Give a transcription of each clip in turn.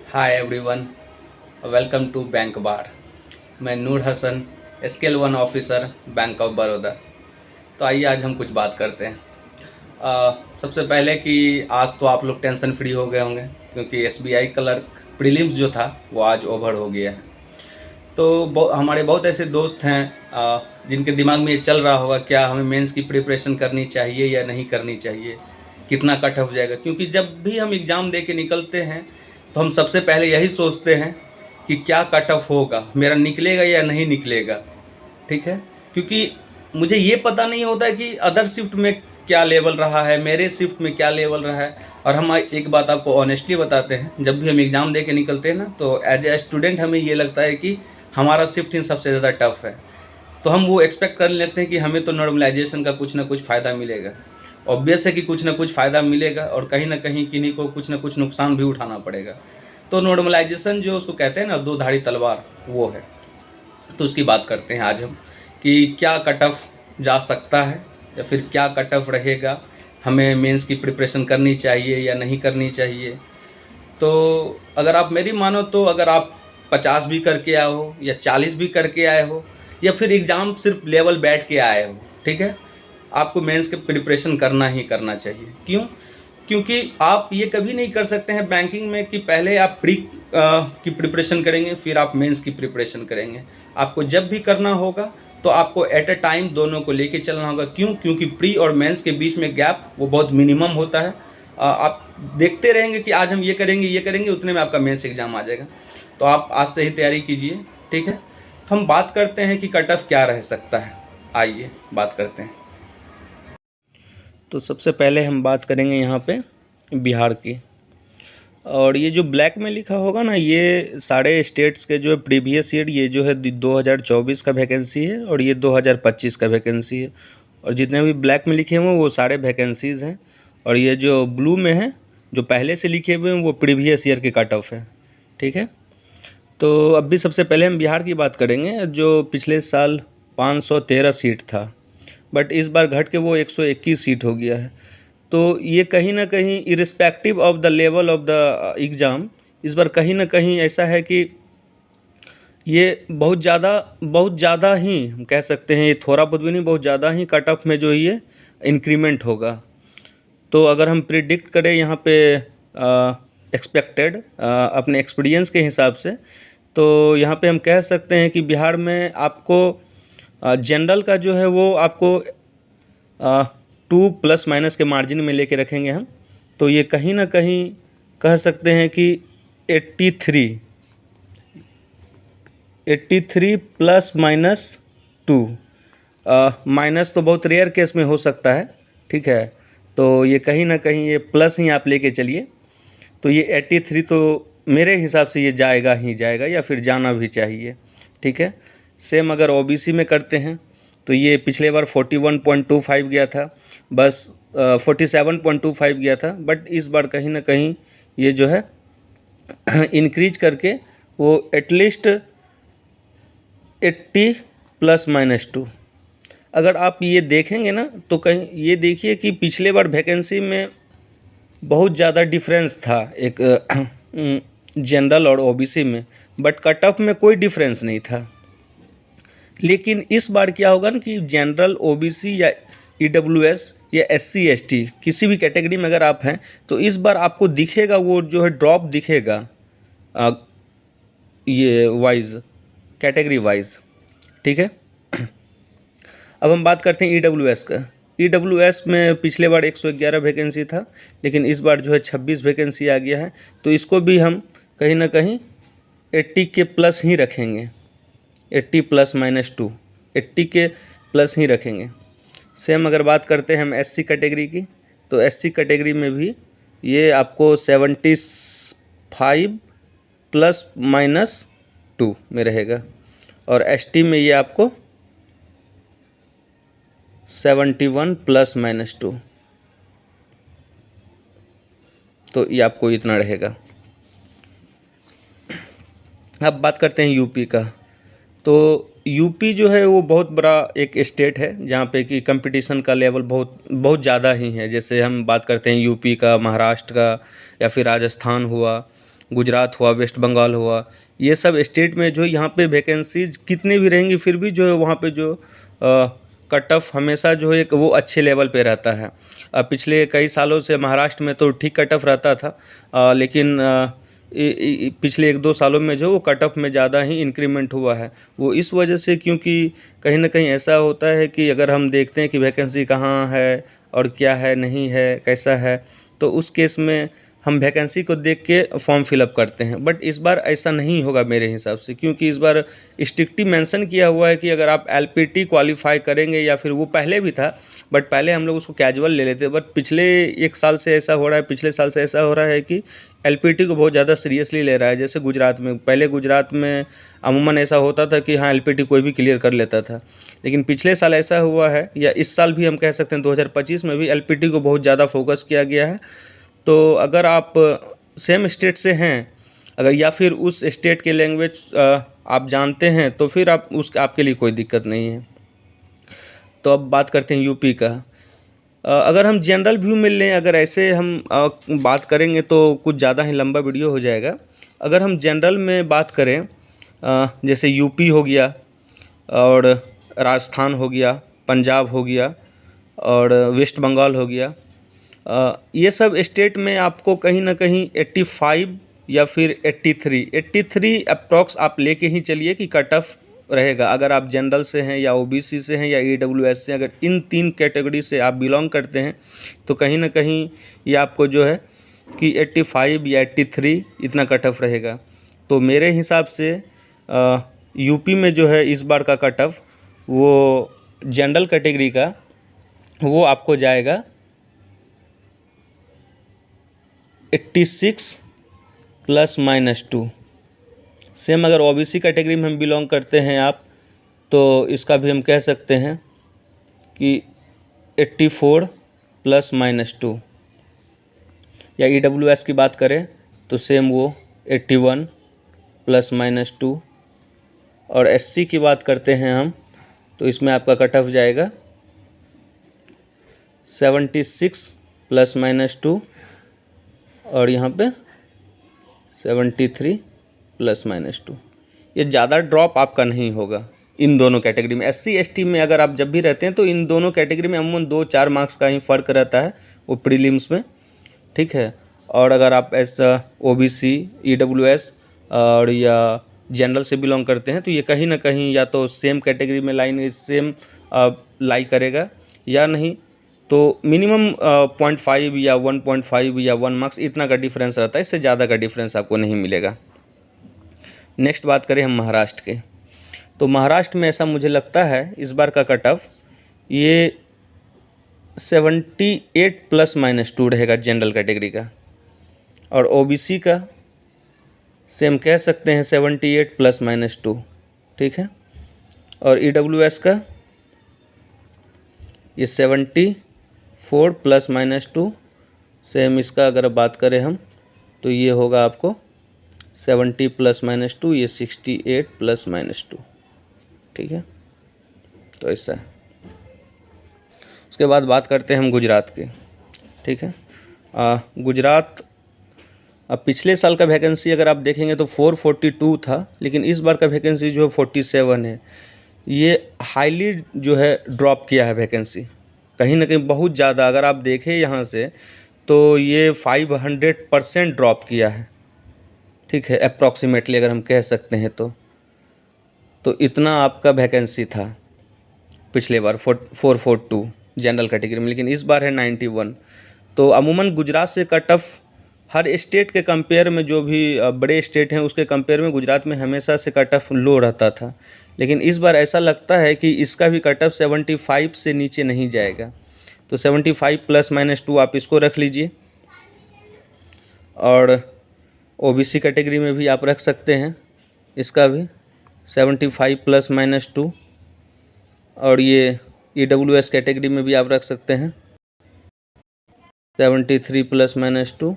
Hi everyone, welcome to bank bar. मैं Noor Hasan, scale 1 officer, bank of Baroda. तो आइए आज हम कुछ बात करते हैं। सबसे पहले कि आज तो आप लोग टेंशन फ्री हो गए होंगे क्योंकि एसबीआई क्लर्क प्रीलिम्स जो था वो आज ओवर हो गया है। तो हमारे बहुत ऐसे दोस्त हैं जिनके दिमाग में ये चल रहा होगा क्या हमें मेंस की प्रिपरेशन करनी चाहिए या नहीं करनी चाहिए, कितना कट ऑफ जाएगा। क्योंकि जब भी हम एग्ज़ाम दे के निकलते हैं तो हम सबसे पहले यही सोचते हैं कि क्या कट ऑफ होगा, मेरा निकलेगा या नहीं निकलेगा। ठीक है, क्योंकि मुझे ये पता नहीं होता कि अदर शिफ्ट में क्या लेवल रहा है, मेरे शिफ्ट में क्या लेवल रहा है। और हम एक बात आपको ऑनेस्टली बताते हैं, जब भी हम एग्ज़ाम दे के निकलते हैं ना तो एज ए स्टूडेंट हमें ये लगता है कि हमारा शिफ्ट ही सबसे ज़्यादा टफ है। तो हम वो एक्सपेक्ट कर लेते हैं कि हमें तो नॉर्मलाइजेशन का कुछ ना कुछ फ़ायदा मिलेगा। ऑब्वियस है कि कुछ ना कुछ फ़ायदा मिलेगा और कहीं ना कहीं किन्हीं को कुछ ना कुछ नुकसान भी उठाना पड़ेगा। तो नॉर्मलाइजेशन जो उसको कहते हैं ना, दो धारी तलवार, वो है। तो उसकी बात करते हैं आज हम कि क्या कट ऑफ जा सकता है या फिर क्या कट ऑफ रहेगा, हमें मेंस की प्रिपरेशन करनी चाहिए या नहीं करनी चाहिए। तो अगर आप मेरी मानो तो अगर आप 50 भी करके आए हो या 40 भी करके आए हो या फिर एग्ज़ाम सिर्फ लेवल बैठ के आए हो, ठीक है, आपको मेंस के प्रिपरेशन करना ही करना चाहिए। क्यों? क्योंकि आप ये कभी नहीं कर सकते हैं बैंकिंग में कि पहले आप प्री की प्रिपरेशन करेंगे फिर आप मेंस की प्रिपरेशन करेंगे। आपको जब भी करना होगा तो आपको एट अ टाइम दोनों को लेके चलना होगा। क्यों? क्योंकि प्री और मेंस के बीच में गैप वो बहुत मिनिमम होता है। आप देखते रहेंगे कि आज हम ये करेंगे, उतने में आपका मेंस एग्ज़ाम आ जाएगा। तो आप आज से ही तैयारी कीजिए, ठीक है। तो हम बात करते हैं कि कट ऑफ क्या रह सकता है, आइए बात करते हैं। तो सबसे पहले हम बात करेंगे यहाँ पे बिहार की। और ये जो ब्लैक में लिखा होगा ना, ये सारे स्टेट्स के जो है प्रीवियस ईयर, ये जो है 2024 का वैकेंसी है और ये 2025 का वैकेंसी है। और जितने भी ब्लैक में लिखे हुए हैं वो सारे वैकेंसीज़ हैं। और ये जो ब्लू में है, जो पहले से लिखे हुए हैं, वो प्रीवियस ईयर के कट ऑफ है, ठीक है। तो अभी सबसे पहले हम बिहार की बात करेंगे। जो पिछले साल 513 सीट था, बट इस बार घट के वो 121 सीट हो गया है। तो ये कहीं ना कहीं irrespective of the level of the exam, इस बार कहीं ना कहीं ऐसा है कि ये बहुत ज़्यादा ही हम कह सकते हैं, ये थोड़ा बहुत भी नहीं, बहुत ज़्यादा ही कट ऑफ में जो ये इंक्रीमेंट होगा। तो अगर हम प्रिडिक्ट करें यहाँ पे एक्सपेक्टेड अपने एक्सपीरियंस के हिसाब से, तो यहाँ पे हम कह सकते हैं कि बिहार में आपको जनरल का जो है वो आपको 2 प्लस माइनस के मार्जिन में लेके रखेंगे हम। तो ये कहीं ना कहीं कह सकते हैं कि 83 प्लस माइनस 2, माइनस तो बहुत रेयर केस में हो सकता है, ठीक है। तो ये कहीं ना कहीं ये प्लस ही आप लेके चलिए। तो ये 83 तो मेरे हिसाब से ये जाएगा ही जाएगा, या फिर जाना भी चाहिए, ठीक है। सेम अगर ओबीसी में करते हैं तो ये पिछले बार 41.25 गया था, बस 47.25 गया था। बट इस बार कहीं ना कहीं ये जो है इंक्रीज करके वो एटलीस्ट 80 प्लस माइनस 2। अगर आप ये देखेंगे ना तो कहीं ये देखिए कि पिछले बार वैकेंसी में बहुत ज़्यादा डिफरेंस था एक जनरल और ओबीसी में, बट कट ऑफ में कोई डिफरेंस नहीं था। लेकिन इस बार क्या होगा ना कि जनरल, ओबीसी या ईडब्ल्यूएस या एससी एसटी किसी भी कैटेगरी में अगर आप हैं तो इस बार आपको दिखेगा वो जो है ड्रॉप दिखेगा ये वाइज, कैटेगरी वाइज, ठीक है। अब हम बात करते हैं ईडब्ल्यूएस का। ईडब्ल्यूएस में पिछले बार 111 वैकेंसी था, लेकिन इस बार जो है 26 वैकेंसी आ गया है। तो इसको भी हम कहीं ना कहीं 80 के प्लस ही रखेंगे, 80 प्लस माइनस 2, 80 के प्लस ही रखेंगे। सेम अगर बात करते हैं हम एससी कैटेगरी की, तो एससी कैटेगरी में भी ये आपको 75 प्लस माइनस 2 में रहेगा। और एसटी में ये आपको 71 प्लस माइनस 2, तो ये आपको इतना रहेगा। अब बात करते हैं यूपी का। तो यूपी जो है वो बहुत बड़ा एक स्टेट है जहाँ पे कि कंपटीशन का लेवल बहुत ज़्यादा ही है। जैसे हम बात करते हैं यूपी का, महाराष्ट्र का, या फिर राजस्थान हुआ, गुजरात हुआ, वेस्ट बंगाल हुआ, ये सब स्टेट में जो यहाँ पे वैकेंसीज कितनी भी रहेंगी फिर भी जो है वहाँ पे जो कट ऑफ हमेशा जो है वो अच्छे लेवल पे रहता है। पिछले कई सालों से महाराष्ट्र में तो ठीक कट ऑफ रहता था, लेकिन पिछले 1-2 सालों में जो वो कट ऑफ में ज़्यादा ही इंक्रीमेंट हुआ है। वो इस वजह से क्योंकि कहीं ना कहीं ऐसा होता है कि अगर हम देखते हैं कि वैकेंसी कहाँ है और क्या है, नहीं है, कैसा है, तो उस केस में हम वैकेंसी को देख के फॉर्म फिलअप करते हैं। बट इस बार ऐसा नहीं होगा मेरे हिसाब से, क्योंकि इस बार स्ट्रिक्टली मेंशन किया हुआ है कि अगर आप एलपीटी क्वालिफाई करेंगे, या फिर वो पहले भी था बट पहले हम लोग उसको कैजुअल ले लेते, बट पिछले 1 साल से ऐसा हो रहा है, पिछले साल से ऐसा हो रहा है कि एलपीटी को बहुत ज़्यादा सीरियसली ले रहा है। जैसे गुजरात में, पहले गुजरात में अमूमन ऐसा होता था कि हाँ एलपीटी कोई भी क्लियर कर लेता था, लेकिन पिछले साल ऐसा हुआ है, या इस साल भी हम कह सकते हैं 2025 में भी एलपीटी को बहुत ज़्यादा फोकस किया गया है। तो अगर आप सेम स्टेट से हैं, अगर या फिर उस स्टेट के लैंग्वेज आप जानते हैं, तो फिर आपके लिए कोई दिक्कत नहीं है। तो अब बात करते हैं यूपी का। अगर हम जनरल व्यू में लें, अगर ऐसे हम बात करेंगे तो कुछ ज़्यादा ही लंबा वीडियो हो जाएगा। अगर हम जनरल में बात करें, जैसे यूपी हो गया और राजस्थान हो गया, पंजाब हो गया और वेस्ट बंगाल हो गया, ये सब स्टेट में आपको कहीं ना कहीं 85 या फिर 83 अप्रॉक्स आप लेके ही चलिए कि कट ऑफ रहेगा। अगर आप जनरल से हैं या ओबीसी से हैं या ईडब्ल्यूएस से, अगर इन 3 कैटेगरी से आप बिलोंग करते हैं, तो कहीं ना कहीं ये आपको जो है कि 85 या 83 इतना कट ऑफ रहेगा। तो मेरे हिसाब से यूपी में जो है इस बार का कट ऑफ वो जनरल कैटेगरी का वो आपको जाएगा 86 ±2। सेम अगर ओबीसी कैटेगरी में हम बिलोंग करते हैं आप, तो इसका भी हम कह सकते हैं कि 84 ±2। या ईडब्ल्यूएस की बात करें तो सेम वो 81 ±2। और एससी की बात करते हैं हम, तो इसमें आपका कट ऑफ जाएगा 76 ±2 और यहाँ पे 73 ±2। ये ज़्यादा ड्रॉप आपका नहीं होगा इन दोनों कैटेगरी में। एससी एसटी में अगर आप जब भी रहते हैं तो इन दोनों कैटेगरी में अमूमन 2-4 मार्क्स का ही फ़र्क रहता है वो प्रीलिम्स में, ठीक है। और अगर आप ऐसा ओबीसी, ईडब्ल्यूएस और या जनरल से बिलोंग करते हैं, तो ये कहीं ना कहीं या तो सेम कैटेगरी में सेम लाई करेगा, या नहीं तो मिनिमम 0.5 या 1.5 या 1 मार्क्स इतना का डिफरेंस रहता है, इससे ज़्यादा का डिफरेंस आपको नहीं मिलेगा। नेक्स्ट बात करें हम महाराष्ट्र के, तो महाराष्ट्र में ऐसा मुझे लगता है इस बार का कट ऑफ ये 78 ±2 रहेगा जनरल कैटेगरी का, और ओबीसी का सेम कह सकते हैं 78 ±2, ठीक है। और ईडब्ल्यूएस का ये 74 ±2, सेम इसका अगर बात करें हम तो ये होगा आपको 70 ±2, ये 68 ±2, ठीक है। तो ऐसा है। उसके बाद बात करते हैं हम गुजरात के, ठीक है। गुजरात अब पिछले साल का वैकेंसी अगर आप देखेंगे तो 442 था, लेकिन इस बार का वैकेंसी जो है 47 है। ये हाईली जो है ड्रॉप किया है वैकेंसी, कहीं ना कहीं बहुत ज़्यादा। अगर आप देखें यहाँ से तो ये 500% ड्रॉप किया है, ठीक है, अप्रॉक्सीमेटली अगर हम कह सकते हैं तो इतना आपका वैकेंसी था पिछले बार 442 जनरल कैटेगरी में, लेकिन इस बार है 91। तो अमूमन गुजरात से कट ऑफ हर स्टेट के कंपेयर में, जो भी बड़े स्टेट हैं उसके कंपेयर में गुजरात में हमेशा से कट ऑफ लो रहता था, लेकिन इस बार ऐसा लगता है कि इसका भी कट ऑफ 75 से नीचे नहीं जाएगा। तो 75 ±2 आप इसको रख लीजिए, और ओबीसी कैटेगरी में भी आप रख सकते हैं इसका भी 75 ±2, और ये ईडब्ल्यूएस कैटेगरी में भी आप रख सकते हैं 73 ±2,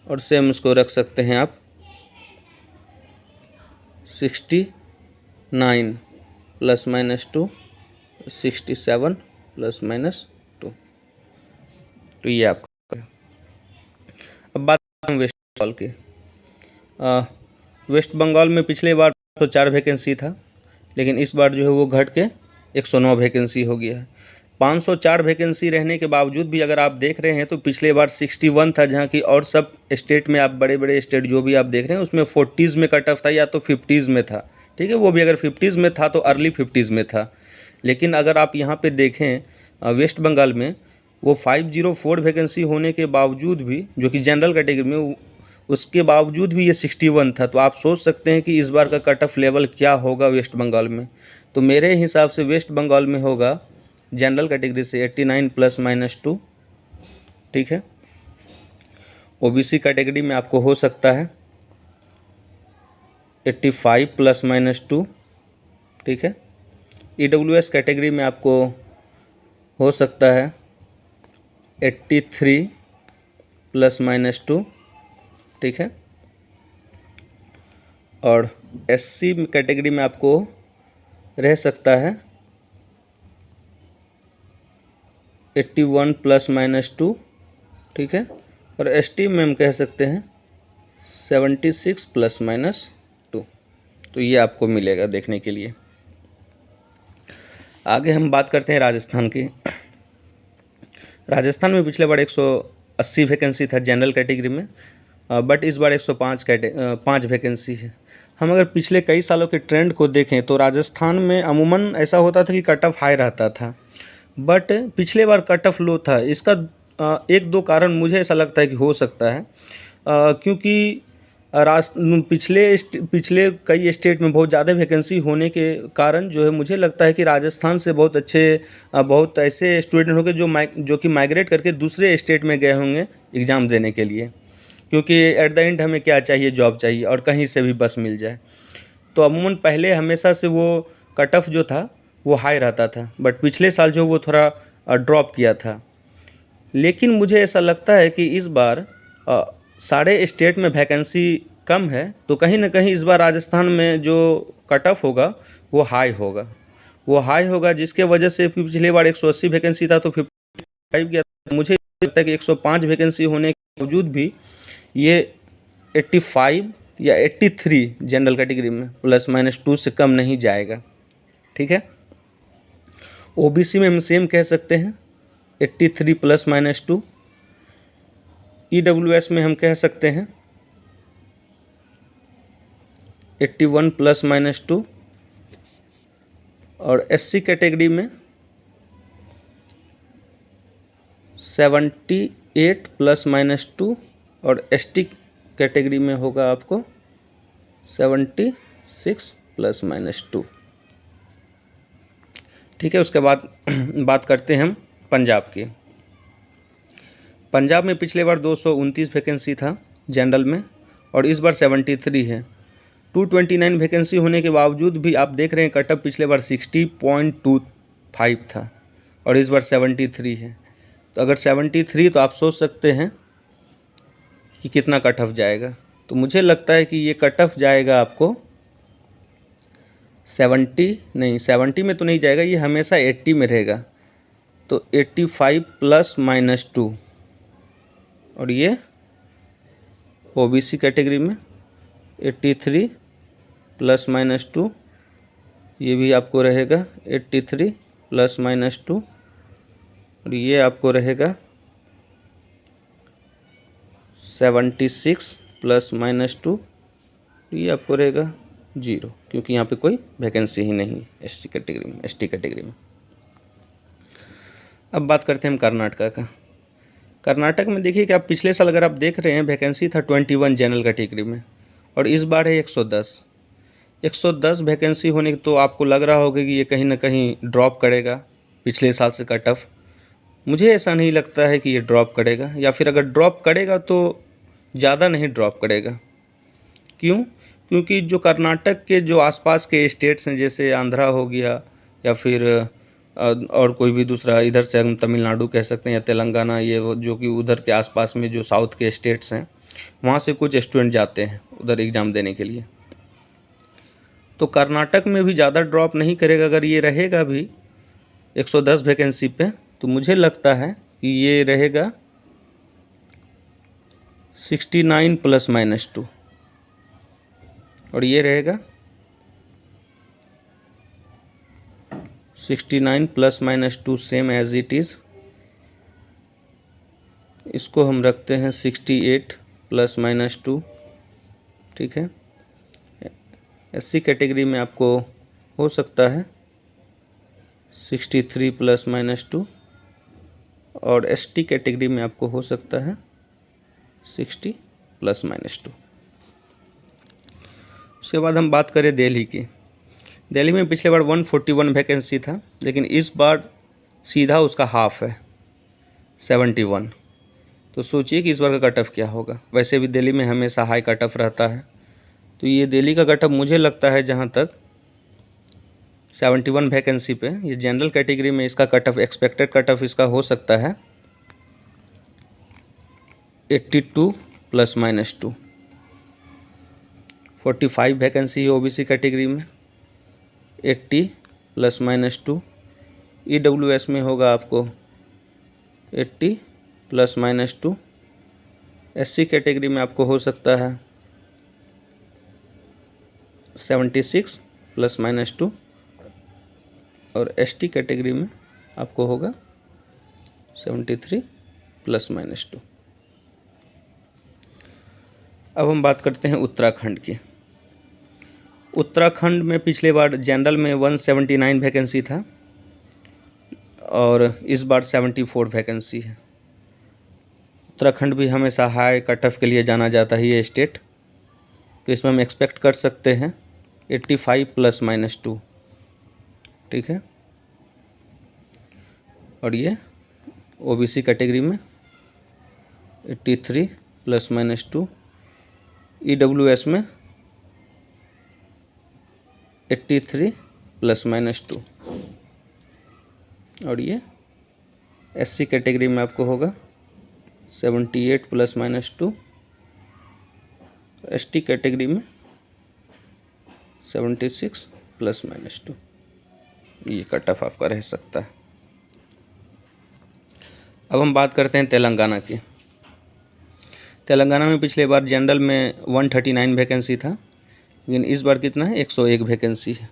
और सेम उसको रख सकते हैं आप 69 ±2, 67 ±2। तो ये आपका। अब बात करें वेस्ट बंगाल की, वेस्ट बंगाल में पिछले बार तो 4 वैकेंसी था, लेकिन इस बार जो है वो घट के 109 वैकेंसी हो गया है। 504 वैकेंसी रहने के बावजूद भी अगर आप देख रहे हैं तो पिछले बार 61 था, जहाँ की और सब स्टेट में आप बड़े बड़े स्टेट जो भी आप देख रहे हैं उसमें 40s में कट ऑफ था या तो 50s में था। ठीक है, वो भी अगर 50s में था तो अर्ली 50s में था। लेकिन अगर आप यहाँ पे देखें वेस्ट बंगाल में वो 504 वैकेंसी होने के बावजूद भी, जो कि जनरल कैटेगरी में, उसके बावजूद भी ये 61 था। तो आप सोच सकते हैं कि इस बार का कट ऑफ लेवल क्या होगा वेस्ट बंगाल में। तो मेरे हिसाब से वेस्ट बंगाल में होगा जनरल कैटेगरी से 89 ±2। ठीक है, ओबीसी कैटेगरी में आपको हो सकता है 85 ±2। ठीक है, ईडब्ल्यूएस कैटेगरी में आपको हो सकता है 83 ±2। ठीक है, और एससी कैटेगरी में आपको रह सकता है 81 ±2। ठीक है, और एसटी में हम कह सकते हैं 76 ±2। तो ये आपको मिलेगा देखने के लिए। आगे हम बात करते हैं राजस्थान की। राजस्थान में पिछले बार 180 वैकेंसी था जनरल कैटेगरी में, बट इस बार 105 वैकेंसी है। हम अगर पिछले कई सालों के ट्रेंड को देखें तो राजस्थान में अमूमन ऐसा होता था कि कट ऑफ हाई रहता था, बट पिछले बार कट ऑफ लो था। इसका एक दो कारण मुझे ऐसा लगता है कि हो सकता है, क्योंकि पिछले कई स्टेट में बहुत ज़्यादा वैकेंसी होने के कारण जो है मुझे लगता है कि राजस्थान से बहुत अच्छे बहुत ऐसे स्टूडेंट होंगे जो कि माइग्रेट करके दूसरे स्टेट में गए होंगे एग्ज़ाम देने के लिए, क्योंकि एट द एंड हमें क्या चाहिए, जॉब चाहिए और कहीं से भी बस मिल जाए। तो अमूमन पहले हमेशा से वो कट ऑफ जो था वो हाई रहता था, बट पिछले साल जो वो थोड़ा ड्रॉप किया था। लेकिन मुझे ऐसा लगता है कि इस बार सारे स्टेट में वैकेंसी कम है, तो कहीं ना कहीं इस बार राजस्थान में जो कट ऑफ होगा वो हाई होगा, जिसके वजह से पिछले बार 180 वैकेंसी था तो 55 गया। मुझे लगता है कि 105 वैकेंसी होने के बावजूद भी ये 85 या 83 जनरल कैटेगरी में ±2 से कम नहीं जाएगा। ठीक है, ओबीसी में हम सेम कह सकते हैं 83 ±2। ईडब्ल्यूएस में हम कह सकते हैं 81 ±2, और एससी कैटेगरी में 78 ±2, और एसटी कैटेगरी में होगा आपको 76 ±2। ठीक है, उसके बाद बात करते हैं हम पंजाब की। पंजाब में पिछले बार 229 वैकेंसी था जनरल में, और इस बार 73 है। 229 वैकेंसी होने के बावजूद भी आप देख रहे हैं कट ऑफ पिछले बार 60.25 था और इस बार 73 है। तो अगर 73 तो आप सोच सकते हैं कि कितना कट ऑफ जाएगा। तो मुझे लगता है कि ये कट ऑफ जाएगा आपको 70 में तो नहीं जाएगा, ये हमेशा 80 में रहेगा। तो 85 ±2, और ये ओबीसी कैटेगरी में 83 ±2, ये भी आपको रहेगा 83 ±2, और ये आपको रहेगा 76 ±2, ये आपको रहेगा 0, क्योंकि यहाँ पे कोई वैकेंसी ही नहीं एसटी कैटेगरी में। अब बात करते हैं हम कर्नाटका का। कर्नाटक में देखिए कि आप पिछले साल अगर आप देख रहे हैं वैकेंसी था 21 जनरल कैटेगरी में, और इस बार है 110 वैकेंसी होने की। तो आपको लग रहा होगा कि ये कहीं ना कहीं ड्रॉप करेगा पिछले साल से कट ऑफ। मुझे ऐसा नहीं लगता है कि ये ड्रॉप करेगा, या फिर अगर ड्रॉप करेगा तो ज़्यादा नहीं ड्रॉप करेगा। क्यों? क्योंकि जो कर्नाटक के जो आसपास के स्टेट्स हैं, जैसे आंध्रा हो गया या फिर और कोई भी दूसरा, इधर से हम तमिलनाडु कह सकते हैं या तेलंगाना, ये वो जो कि उधर के आसपास में जो साउथ के स्टेट्स हैं, वहाँ से कुछ स्टूडेंट जाते हैं उधर एग्ज़ाम देने के लिए। तो कर्नाटक में भी ज़्यादा ड्रॉप नहीं करेगा। अगर ये रहेगा भी 110 वैकेंसी पे, तो मुझे लगता है कि ये रहेगा 69 ±2। और ये रहेगा 69 plus minus 2 same as it is. इसको हम रखते हैं 68 प्लस माइनस 2। ठीक है, एससी कैटेगरी में आपको हो सकता है 63 प्लस माइनस 2 और एसटी कैटेगरी में आपको हो सकता है 60 प्लस माइनस 2। उसके बाद हम बात करें दिल्ली की। दिल्ली में पिछले बार 141 वैकेंसी था, लेकिन इस बार सीधा उसका हाफ है 71। तो सोचिए कि इस बार का कट ऑफ क्या होगा। वैसे भी दिल्ली में हमेशा हाई कट ऑफ रहता है, तो ये दिल्ली का कट ऑफ मुझे लगता है जहाँ तक 71 वैकेंसी पे, ये जनरल कैटेगरी में इसका cut off, expected cut off इसका हो सकता है 82 प्लस माइनस 2। 45 वैकेंसी है ओबीसी कैटेगरी में, 80 प्लस माइनस 2। ईडब्ल्यूएस में होगा आपको 80 प्लस माइनस 2। एससी कैटेगरी में आपको हो सकता है 76 प्लस माइनस 2 और एसटी कैटेगरी में आपको होगा 73 प्लस माइनस 2। अब हम बात करते हैं उत्तराखंड की। उत्तराखंड में पिछले बार जनरल में 179 वैकेंसी था और इस बार 74 वैकेंसी है। उत्तराखंड भी हमेशा हाई कट ऑफ के लिए जाना जाता है ये स्टेट, तो इसमें हम एक्सपेक्ट कर सकते हैं 85 प्लस माइनस 2। ठीक है, और ये ओबीसी कैटेगरी में 83 प्लस माइनस 2। ईडब्ल्यूएस में 83 प्लस माइनस 2 और ये एससी कैटेगरी में आपको होगा 78 प्लस माइनस 2। एसटी कैटेगरी में 76 प्लस माइनस 2। ये कट ऑफ आपका रह सकता है। अब हम बात करते हैं तेलंगाना की। तेलंगाना में पिछले बार जनरल में 139 वैकेंसी था, लेकिन इस बार कितना है 101 वैकेंसी है।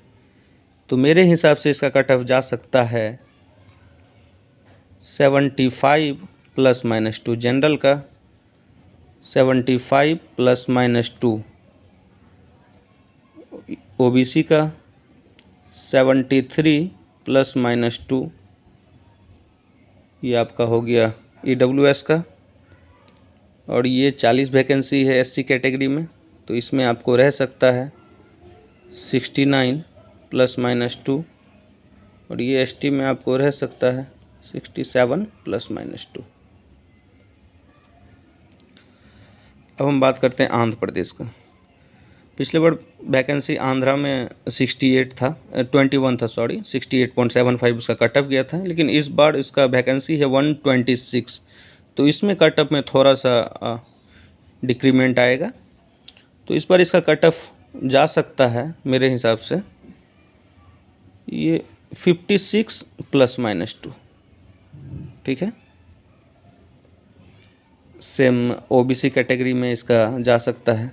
तो मेरे हिसाब से इसका कट ऑफ जा सकता है 75 प्लस माइनस 2। जनरल का 75 प्लस माइनस 2, ओबीसी का 73 प्लस माइनस 2, ये आपका हो गया ईडब्ल्यूएस का। और ये 40 वैकेंसी है एससी कैटेगरी में, तो इसमें आपको रह सकता है 69 प्लस माइनस 2 और ये एसटी में आपको रह सकता है 67 प्लस माइनस 2। अब हम बात करते हैं आंध्र प्रदेश का। पिछले बार वैकेंसी आंध्रा में 68 था, 21 था सॉरी, 68.75 उसका कट ऑफ गया था, लेकिन इस बार इसका वैकेंसी है 126। तो इसमें कट ऑफ में थोड़ा सा डिक्रीमेंट आएगा, तो इस बार इसका कट ऑफ जा सकता है मेरे हिसाब से ये 56 प्लस माइनस 2। ठीक है, सेम ओबीसी कैटेगरी में इसका जा सकता है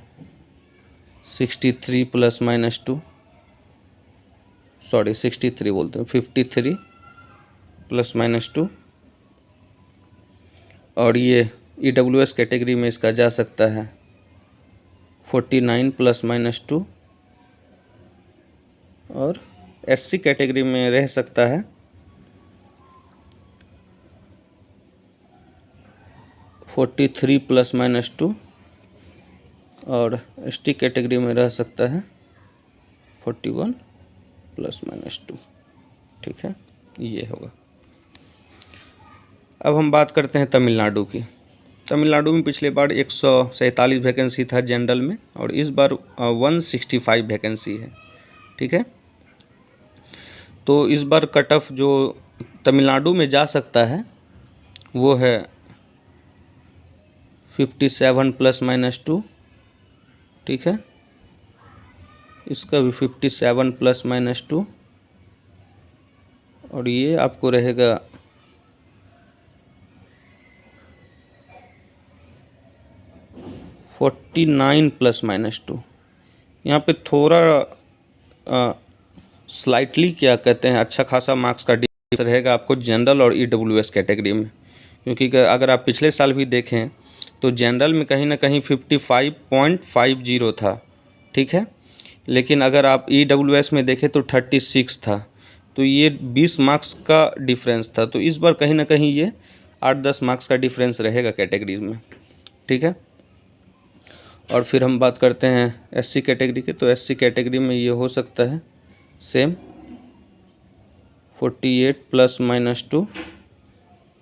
63 प्लस माइनस 2, सॉरी 63 बोलते हैं, 53 प्लस माइनस 2। और ये ईडब्ल्यूएस कैटेगरी में इसका जा सकता है 49 प्लस माइनस 2 और एससी कैटेगरी में रह सकता है 43 प्लस माइनस 2 और एसटी कैटेगरी में रह सकता है 41 प्लस माइनस 2। ठीक है, ये होगा। अब हम बात करते हैं तमिलनाडु की। तमिलनाडु में पिछले बार 147 वैकेंसी था जनरल में और इस बार 165 वैकेंसी है। ठीक है, तो इस बार कट ऑफ जो तमिलनाडु में जा सकता है वो है 57 प्लस माइनस 2। ठीक है, इसका भी 57 प्लस माइनस 2 और ये आपको रहेगा 49 प्लस माइनस 2। यहाँ पे थोड़ा स्लाइटली क्या कहते हैं अच्छा खासा मार्क्स का डिफरेंस रहेगा आपको जनरल और EWS कैटेगरी में, क्योंकि अगर आप पिछले साल भी देखें तो जनरल में कहीं ना कहीं 55.50 था, ठीक है, लेकिन अगर आप EWS में देखें तो 36 था, तो ये 20 मार्क्स का डिफरेंस था। तो इस बार कहीं ना कहीं ये 8-10 मार्क्स का डिफरेंस रहेगा कैटेगरीज में, ठीक है। और फिर हम बात करते हैं SC कैटेगरी के, तो SC कैटेगरी में ये हो सकता है सेम 48 ±2,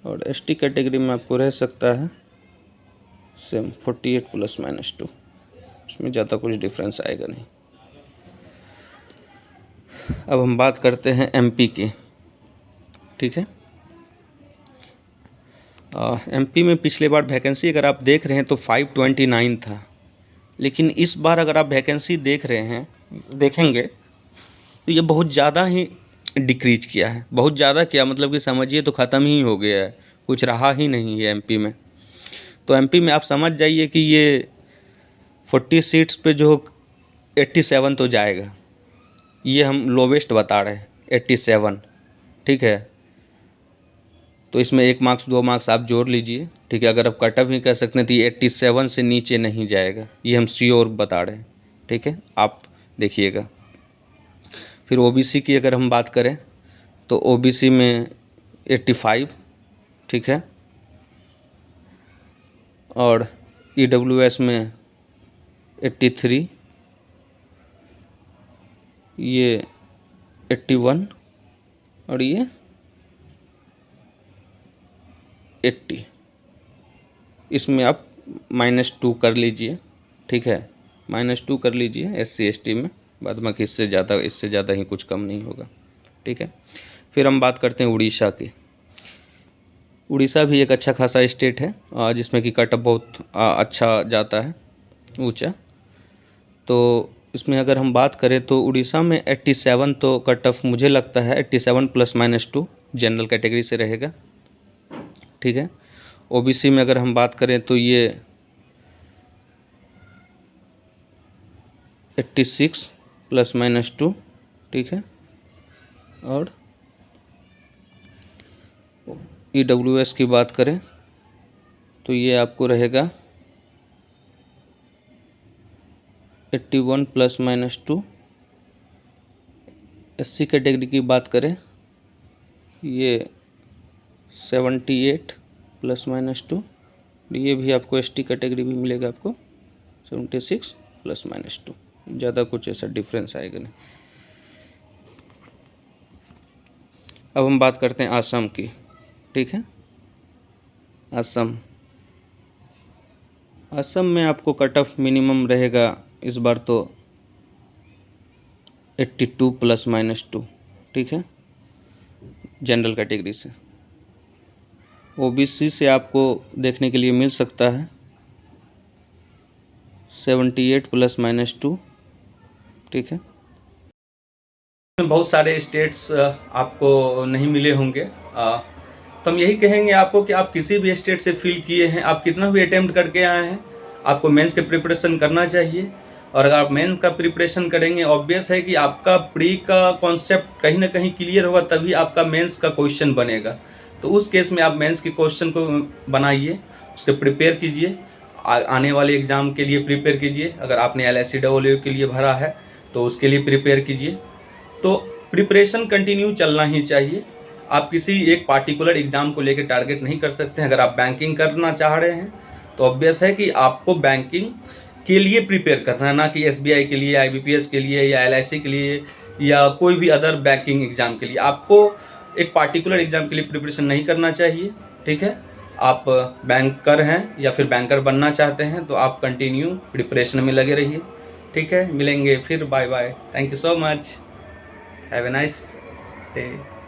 और ST कैटेगरी में आपको रह सकता है सेम 48 ±2, इसमें ज़्यादा कुछ डिफरेंस आएगा नहीं। अब हम बात करते हैं MP की, ठीक है। MP में पिछले बार वैकेंसी अगर आप देख रहे हैं तो 529 था, लेकिन इस बार अगर आप वैकेंसी देखेंगे तो ये बहुत ज़्यादा ही डिक्रीज किया है। बहुत ज़्यादा क्या, मतलब कि समझिए तो ख़त्म ही हो गया है, कुछ रहा ही नहीं है MP में। तो MP में आप समझ जाइए कि ये 40 सीट्स पे जो 87 तो जाएगा, ये हम लोवेस्ट बता रहे हैं 87, ठीक है। तो इसमें 1 मार्क्स 2 मार्क्स आप जोड़ लीजिए, ठीक है। अगर आप कट ऑफ भी कर सकते हैं तो ये 87 से नीचे नहीं जाएगा, ये हम श्योर बता रहे हैं, ठीक है, आप देखिएगा। फिर OBC की अगर हम बात करें तो OBC में 85, ठीक है, और EWS में 83, ये 81, और ये 80। इसमें आप -2 कर लीजिए, ठीक है, -2 कर लीजिए SC ST में, बाद बाकी इससे ज़्यादा ही कुछ कम नहीं होगा, ठीक है। फिर हम बात करते हैं उड़ीसा की। उड़ीसा भी एक अच्छा खासा स्टेट है जिसमें कि कट ऑफ बहुत अच्छा जाता है, ऊंचा। तो इसमें अगर हम बात करें तो उड़ीसा में 87 तो कट ऑफ मुझे लगता है 87 +-2 जनरल कैटेगरी से रहेगा, ठीक है। OBC में अगर हम बात करें तो ये 86 +-2, ठीक है, और EWS की बात करें तो ये आपको रहेगा 81 +-2। SC कैटेगरी की बात करें ये 78 +-2, ये भी आपको ST कैटेगरी भी मिलेगा आपको 76 +-2, ज़्यादा कुछ ऐसा डिफरेंस आएगा नहीं। अब हम बात करते हैं असम की, ठीक है। असम में आपको कट ऑफ मिनिमम रहेगा इस बार तो 82 +-2, ठीक है, जनरल कैटेगरी से। OBC से आपको देखने के लिए मिल सकता है 78 +-2, ठीक है। बहुत सारे स्टेट्स आपको नहीं मिले होंगे, तो हम यही कहेंगे आपको कि आप किसी भी स्टेट से फील किए हैं, आप कितना भी अटेम्प्ट करके आए हैं, आपको मेंस के प्रिपरेशन करना चाहिए। और अगर आप मेंस का प्रिपरेशन करेंगे, ऑब्वियस है कि आपका प्री का कॉन्सेप्ट कहीं ना कहीं क्लियर होगा, तभी आपका मेंस का क्वेश्चन बनेगा। तो उस केस में आप मेंस के क्वेश्चन को बनाइए, उसके प्रिपेयर कीजिए, आने वाले एग्ज़ाम के लिए प्रिपेयर कीजिए। अगर आपने LIC के लिए भरा है तो उसके लिए प्रिपेयर कीजिए। तो प्रिपरेशन कंटिन्यू चलना ही चाहिए। आप किसी एक पार्टिकुलर एग्ज़ाम को लेकर टारगेट नहीं कर सकते हैं। अगर आप बैंकिंग करना चाह रहे हैं तो ऑब्वियस है कि आपको बैंकिंग के लिए प्रिपेयर करना है, ना कि SBI के लिए, IBPS के लिए या LIC के लिए या कोई भी अदर बैंकिंग एग्ज़ाम के लिए। आपको एक पार्टिकुलर एग्ज़ाम के लिए प्रिपरेशन नहीं करना चाहिए, ठीक है। आप बैंकर हैं या फिर बैंकर बनना चाहते हैं तो आप कंटिन्यू प्रिपरेशन में लगे रहिए, ठीक है। मिलेंगे फिर, bye bye, thank you so much, have a nice day.